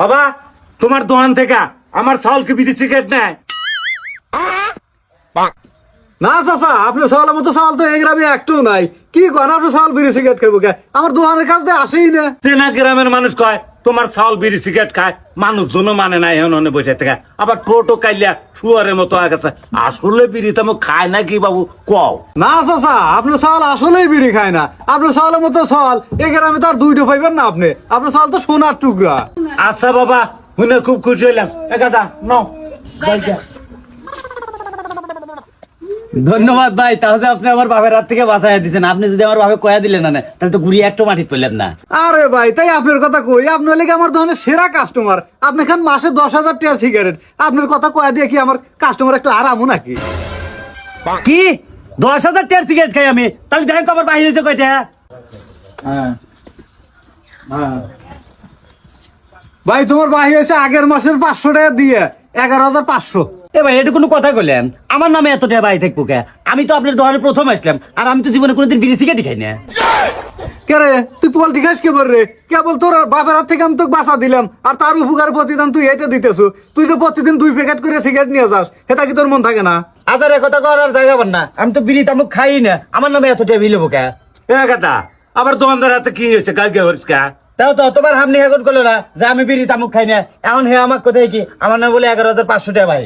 বাবা তোমার দোকান থেকে আমার চাউল কি বিড়ি সিগারেট নেয়? না চাচা, আপনার চাউলের মতো চাউল তো এই গ্রামে একটু নাই। কি করেন আপনার চাউল বিড়ি সিগারেট খাইব কে? আমার দোকানের কাছ দিয়ে আসেই না। তেনা গ্রামের মানুষ কয় তোমার চাউল বিড়ি সিগারেট খায়, মানুষজনও মানে না এখন বসে থেকে। আবার টোটো কাইলিয়া শুয়ারের মতো হয়ে গেছে। আসলে বিড়ি তো খায় না কি বাবু কও? না চাচা, আপনার চাউল আসলেই বিড়ি খায় না। আপনার চাউলের মতো চাউল এই গ্রামে তো আর দুইটা পাইবেন না আপনি। আপনার চাউল তো সোনার টুকরা। আচ্ছা বাবা, শুনে খুব খুশি হইলাম। একাদা নাও। ধন্যবাদ ভাই, তাহলে আপনি আমার বাপের হাত থেকে বাঁচাইয়া দিচ্ছেন। আপনি যদি আমার বাপে কয়া দিলেন না তাহলে তো ঘুরিয়ে একটু মাটি পড়লেন না। আরে ভাই, তাই আপনার কথা কই, আপনি হলে কি আমার দোকানের সেরা কাস্টমার। আপনি খান মাসে 10,000 টাকার সিগারেট। আপনার কথা কয়া দিয়ে কি আমার কাস্টমার একটু আরামও নাকি? কি 10,000 টাকার সিগারেট খাই আমি? তাহলে দেখেন তো আমার বাহির হয়েছে কয়টা। ভাই তোমার বাহি হয়েছে আগের মাসের 500 টাকা দিয়ে 11,500। এ ভাই, এটা কোনো কথা কইলেন? আমার নামে এত টাকা বাই থাকবো কে? আমি তো আপনার দোকানে প্রথম আসলাম, আর আমি তো জীবনে কোনোদিন বিড়ি সিগারেট খাই না। কে রে, তুই পোল্ট্রি খাস কে রে? কেবল তোর বাপের হাত থেকে আমি তোকে বাঁচা দিলাম, আর তার উপকার প্রতিদান তুই এটা দিতেছু। তুই যে প্রতিদিন 2 প্যাকেট করে সিগারেট নিয়ে যাস, এটা কি তোর মন থাকে না? আজারে কথা করার জায়গা পান না। আমি তো বিড়ি তামুক খাই না, আমার নামে এত টাকা বিল হবো কে? একাদা আবার দোকানদার হাতে কি হয়েছে? কালকে হরিস কা? তাও তো অতবার হামনি হেগন করলো না যে আমি বিড়ি তামুক খাই না। এখন হে আমার কোথায় কি আমার নাম বলে 11,500 টাকা ভাই।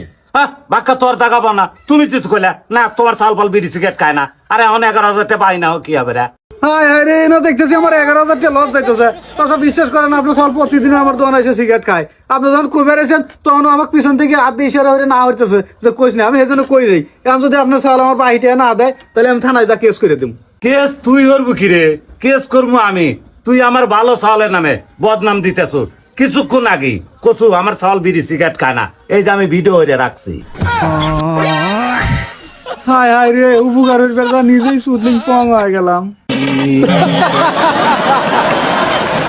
বাক্কা তোর জাগাবো না। তুমি তো কইলা না তোমার চাল পাল বিড়ি সিগারেট খায় না। আরে এখন 11,000 টাকা পাই না, কি হবে রে? হায় হায় রে, না দেখতেছি আমার 11,000 টাকা লস যাইতেছে। তাছাড়া বিশ্বাস করেন, আপনার সব প্রতিদিন আমার দোকানে এসে সিগারেট খায়। আপনি যখন কবে এসেছেন তখন আমাকে পিছন থেকে হাত দিয়ে ইশারা করে না হইতেছে যে কইস না। আমি সেই জন্য কই দেই। এখন যদি আপনার চাল আমার বাহিটা না দেয় তাহলে আমি থানায় যা কেস করে দিব। কেস তুই করবো কি রে? কেস করবো আমি? তুই আমার ভালো চাউলের নামে বদনাম দিতেছ। কিছুক্ষণ আগে কচু আমার চাউল বিড়ি সিগারেট খায় না, এই যে আমি ভিডিও হয়ে রাখছি। হায় হায় রে, উপকারের বেলা নিজেই সুদলিং পং হয়ে গেলাম।